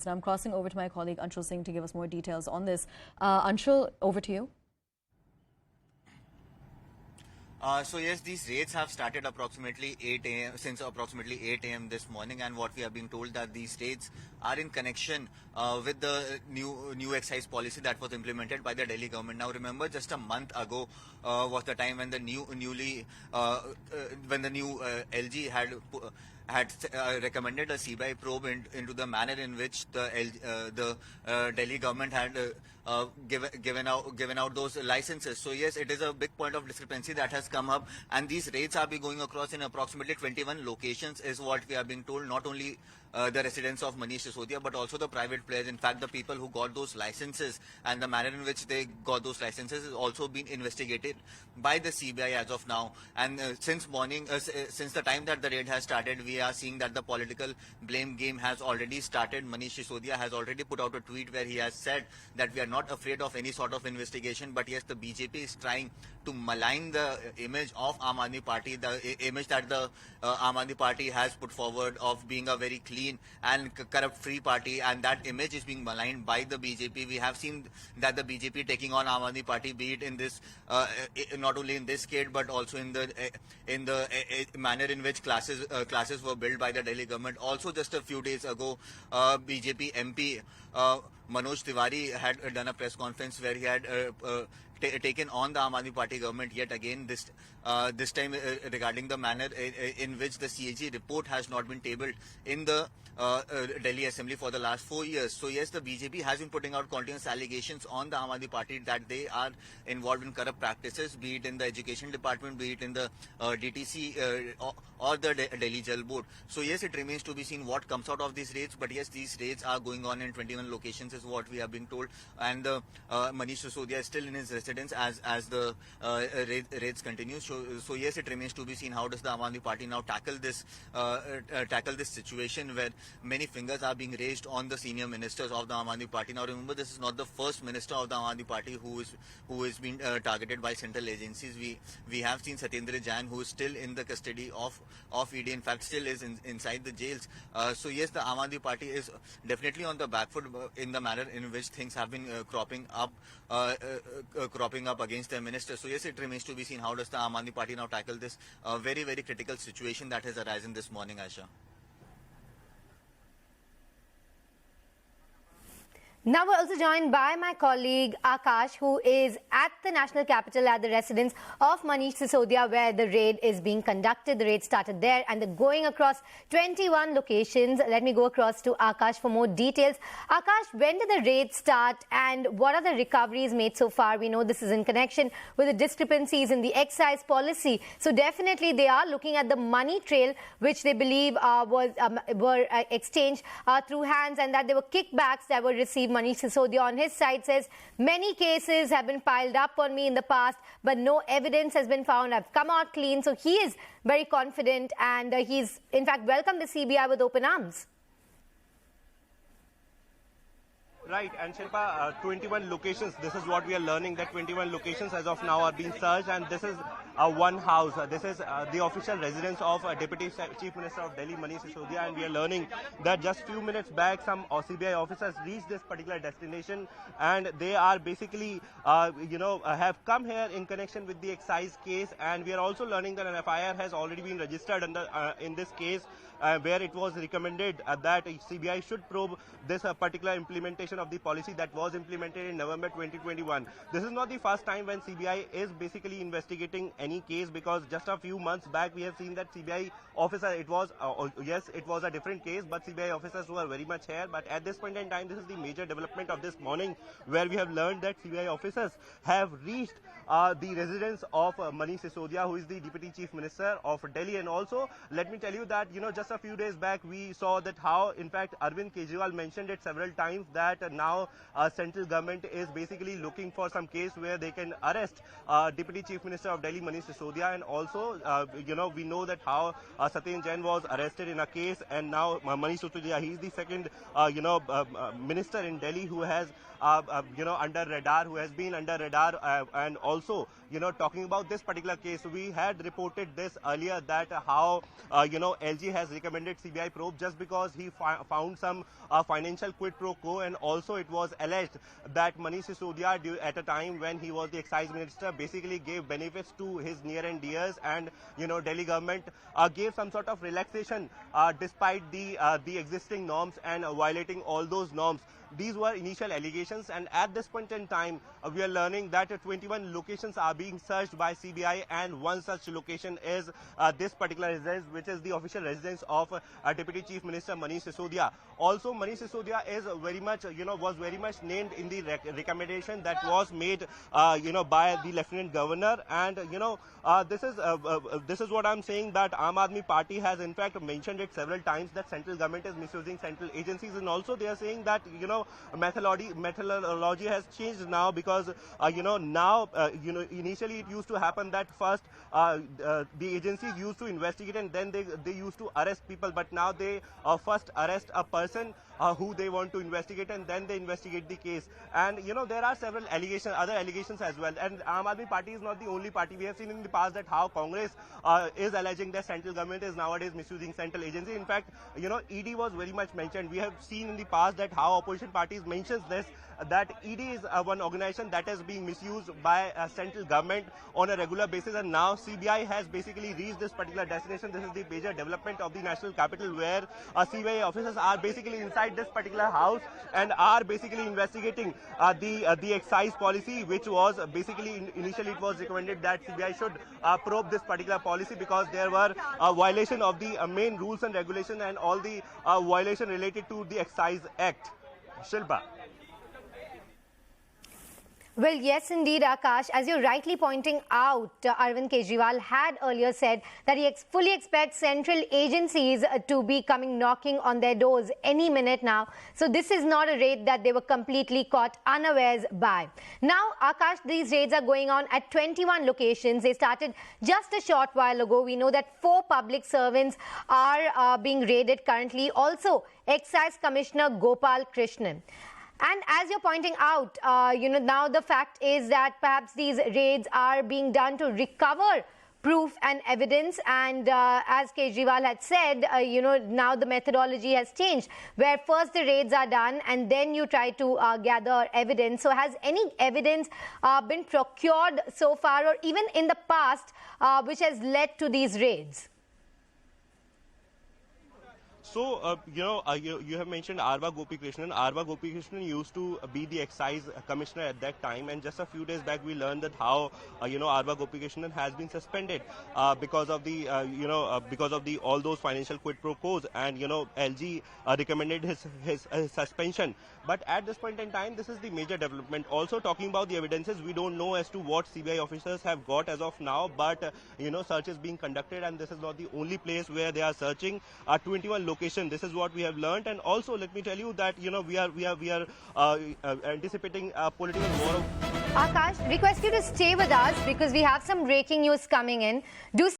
Now I'm crossing over to my colleague Anshul Singh to give us more details on this. Anshul, over to you. So yes, these raids have started approximately 8 a.m. since approximately 8 a.m. this morning, and what we have been told that these raids are in connection with the new excise policy that was implemented by the Delhi government. Now remember, just a month ago was the time when the new LG had recommended a CBI probe into the manner in which the Delhi government had given out those licenses. So yes, it is a big point of discrepancy that has come up, and these raids are going across in approximately 21 locations, is what we are being told. Not only the residents of Manish Sisodia, but also the private players. In fact, the people who got those licenses and the manner in which they got those licenses is also being investigated by the CBI as of now. And since the time that the raid has started, we are seeing that the political blame game has already started. Manish Sisodia has already put out a tweet where he has said that we are not afraid of any sort of investigation, but yes, the BJP is trying to malign the image of Aam Aadmi Party, the image that the Aam Aadmi Party has put forward of being a very clean and corrupt-free party, and that image is being maligned by the BJP. We have seen that the BJP taking on Aam Aadmi Party, be it in this, not only in this case, but also in the manner in which classes were built by the Delhi government. Also, just a few days ago, BJP MP Manoj Tiwari had done a press conference where he had taken on the Aam Aadmi Party government yet again, this time regarding the manner in which the CAG report has not been tabled in the Delhi Assembly for the last 4 years. So yes, the BJP has been putting out continuous allegations on the Aam Aadmi Party that they are involved in corrupt practices, be it in the education department, be it in the DTC or the Delhi Jal Board. So yes, it remains to be seen what comes out of these raids, but yes, these raids are going on in 21 locations is what we have been told, and Manish Sisodia is still in his residence as the raids continue. So yes, it remains to be seen how does the Aam Aadmi Party now tackle this situation where many fingers are being raised on the senior ministers of the Aam Aadmi Party. Now remember, this is not the first minister of the Aam Aadmi Party who is being targeted by central agencies. We have seen Satyendra Jain, who is still in the custody of ED, in fact still is inside the jails. So yes, the Aam Aadmi Party is definitely on the back foot in the manner in which things have been cropping up against their minister. So yes, it remains to be seen how does the Aam Aadmi Party now tackle this very, very critical situation that has arisen this morning, Aisha. Now we're also joined by my colleague Akash, who is at the national capital at the residence of Manish Sisodia, where the raid is being conducted. The raid started there and they're going across 21 locations. Let me go across to Akash for more details. Akash, when did the raid start and what are the recoveries made so far? We know this is in connection with the discrepancies in the excise policy. So definitely they are looking at the money trail, which they believe were exchanged through hands, and that there were kickbacks that were received. Manish Sisodia on his side says many cases have been piled up on me in the past, but no evidence has been found. I've come out clean. So he is very confident, and he's in fact welcomed the CBI with open arms. Right, and Shilpa, 21 locations, this is what we are learning, that 21 locations as of now are being searched, and this is one house. This is the official residence of Deputy Chief Minister of Delhi, Manish Sisodia, and we are learning that just few minutes back, some CBI officers reached this particular destination, and they are basically, have come here in connection with the excise case, and we are also learning that an FIR has already been registered under, in this case, where it was recommended that CBI should probe this particular implementation of the policy that was implemented in November 2021. This is not the first time when CBI is basically investigating any case, because just a few months back we have seen that CBI officer, it was, yes, it was a different case, but CBI officers were very much here. But at this point in time, this is the major development of this morning, where we have learned that CBI officers have reached the residence of Manish Sisodia, who is the Deputy Chief Minister of Delhi. And also, let me tell you that, just a few days back, we saw that how, in fact, Arvind Kejriwal mentioned it several times that now central government is basically looking for some case where they can arrest Deputy Chief Minister of Delhi, Manish Sisodia. And also, we know that how Satyendra Jain was arrested in a case, and now Manish Sisodia, he is the second, minister in Delhi who has, under radar, who has been under radar, and also also, talking about this particular case, we had reported this earlier that how, LG has recommended CBI probe just because he found some financial quid pro quo, and also it was alleged that Manish Sisodia, at a time when he was the excise minister, basically gave benefits to his near and dears, and Delhi government gave some sort of relaxation despite the existing norms and violating all those norms. These were initial allegations, and at this point in time, we are learning that 21 locations are being searched by CBI, and one such location is this particular residence, which is the official residence of Deputy Chief Minister Manish Sisodia. Also, Manish Sisodia is very much, was very much named in the recommendation that was made, by the Lieutenant Governor, and this is what I'm saying, that Aam Aadmi Party has in fact mentioned it several times that central government is misusing central agencies, and also they are saying that methodology has changed now, because initially it used to happen that first the agencies used to investigate and then they used to arrest people, but now they first arrest a person who they want to investigate, and then they investigate the case. And there are several other allegations as well, and Aam Aadmi Party is not the only party. We have seen in the past that how Congress is alleging that central government is nowadays misusing central agency. In fact, ED was very much mentioned. We have seen in the past that how opposition parties mentions this, that ED is one organization that is being misused by central government on a regular basis, and now CBI has basically reached this particular destination. This is the major development of the national capital, where CBI officers are basically inside this particular house and are basically investigating the excise policy, which was basically initially it was recommended that CBI should probe this particular policy because there were a violation of the main rules and regulation and all the violation related to the Excise Act. Shilpa. Well, yes, indeed, Akash. As you're rightly pointing out, Arvind Kejriwal had earlier said that he fully expects central agencies to be coming knocking on their doors any minute now. So this is not a raid that they were completely caught unawares by. Now, Akash, these raids are going on at 21 locations. They started just a short while ago. We know that 4 public servants are being raided currently. Also, Excise Commissioner Gopal Krishnan. And as you're pointing out, now the fact is that perhaps these raids are being done to recover proof and evidence. And as Kejriwal had said, now the methodology has changed, where first the raids are done and then you try to gather evidence. So has any evidence been procured so far, or even in the past, which has led to these raids? So, you have mentioned Arva Gopi Krishnan. Arva Gopi Krishnan used to be the excise commissioner at that time, and just a few days back we learned that how, Arva Gopi Krishnan has been suspended because of the, all those financial quid pro quos, and, LG recommended his suspension. But at this point in time, this is the major development. Also, talking about the evidences, we don't know as to what CBI officers have got as of now, but, search is being conducted, and this is not the only place where they are searching. 21 locations. This is what we have learned, and also let me tell you that we are anticipating a political war. Akash, request you to stay with us because we have some breaking news coming in. Do